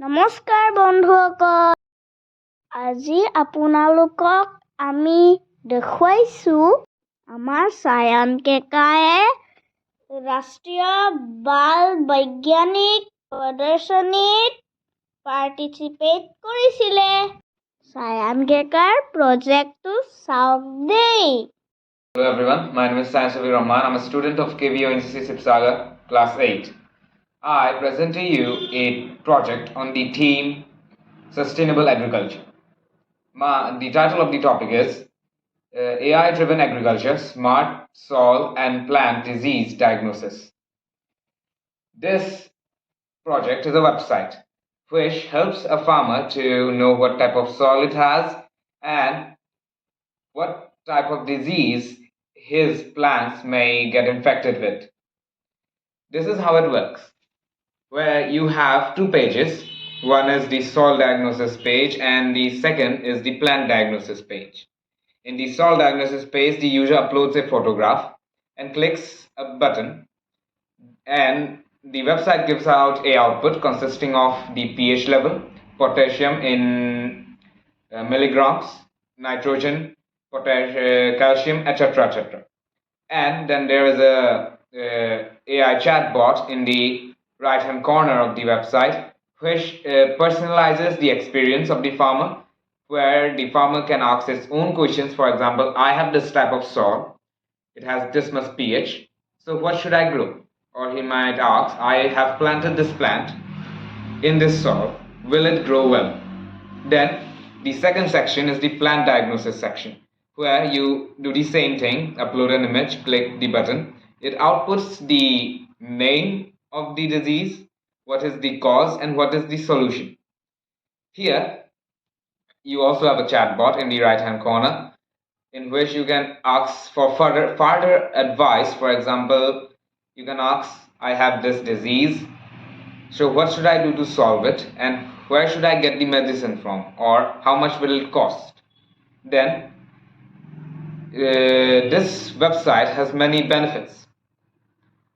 নমস্কাৰ বন্ধুসকল, আজি আপোনালোকক আমি দেখুৱাইছোঁ আমাৰ চায়ান কেকায়ে ৰাষ্ট্ৰীয় বাল বৈজ্ঞানিক প্ৰদৰ্শনীত পাৰ্টিচিপেট কৰিছিলে। চায়ান কেকাৰ প্ৰজেক্টটো চাওক দেই। Hello everyone, my name is Sanshavi Rahman. I'm a student of KVO NCC Sibsagar, class 8. I present to you a project on the theme Sustainable Agriculture. The title of the topic is AI-driven agriculture, smart soil and plant disease diagnosis. This project is a website which helps a farmer to know what type of soil it has and what type of disease his plants may get infected with. This is how it works, where you have two pages. One is the soil diagnosis page and the second is the plant diagnosis page. In the soil diagnosis page, the user uploads a photograph and clicks a button, and the website gives out a output consisting of the pH level, potassium in milligrams, nitrogen, calcium, etc. And then there is a AI chatbot in the right hand corner of the website which personalizes the experience of the farmer, where the farmer can ask its own questions. For example, I have this type of soil, it has this much pH, so what should I grow? Or he might ask, I have planted this plant in this soil, will it grow well? Then the second section is the plant diagnosis section, where you do the same thing, upload an image, click the button. It outputs the name of the disease, what is the cause, and what is the solution. Here you also have a chatbot in the right hand corner in which you can ask for further advice. For example, you can ask, I have this disease, so what should I do to solve it, and where should I get the medicine from, or how much will it cost? Then this website has many benefits.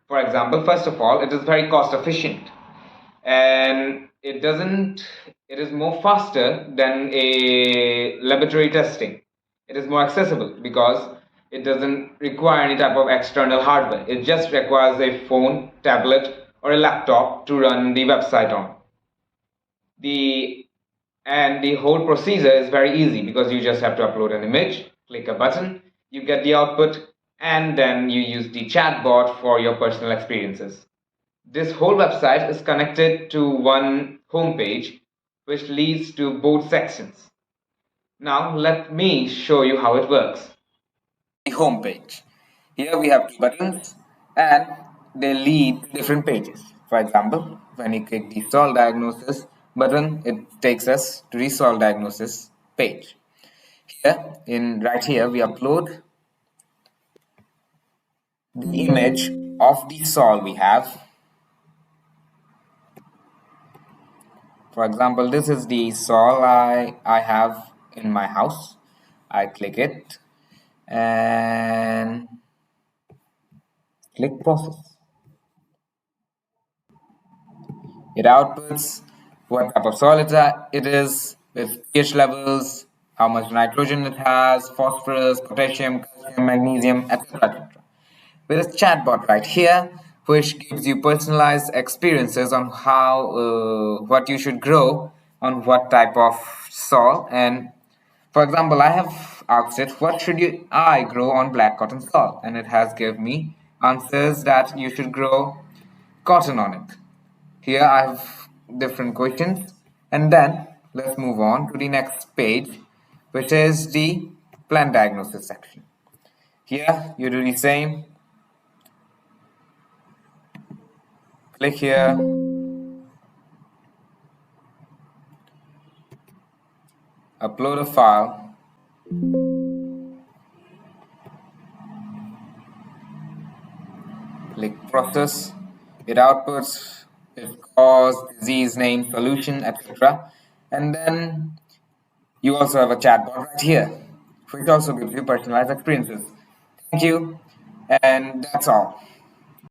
For example, first of all, it is very cost efficient, and it is more faster than a laboratory testing. It is more accessible because it doesn't require any type of external hardware. It just requires a phone, tablet, or a laptop to run the website on. The whole procedure is very easy because you just have to upload an image, click a button, you get the output, and then you use the chatbot for your personal experiences. This whole website is connected to one homepage which leads to both sections. Now let me show you how it works. The homepage. Here we have two buttons and they lead to different pages. For example, when you click the soil diagnosis button, it takes us to the soil diagnosis page. Right here we upload the image of the soil we have. For example, this is the soil I have in my house. I click it and click process. It outputs what type of soil it is, with pH levels, how much nitrogen it has, phosphorus, potassium, calcium, magnesium, etc. With a chatbot right here which gives you personalized experiences on how what you should grow on what type of soil. And for example, I have asked it, what should I grow on black cotton soil, and it has given me answers that you should grow cotton on it. Here I have different questions, and then let's move on to the next page, which is the plant diagnosis section. Here you do the same. Click here, upload a file, click process. It outputs its cause, disease name, solution, etc. And then you also have a chatbot right here, which also gives you personalized experiences. Thank you, and that's all.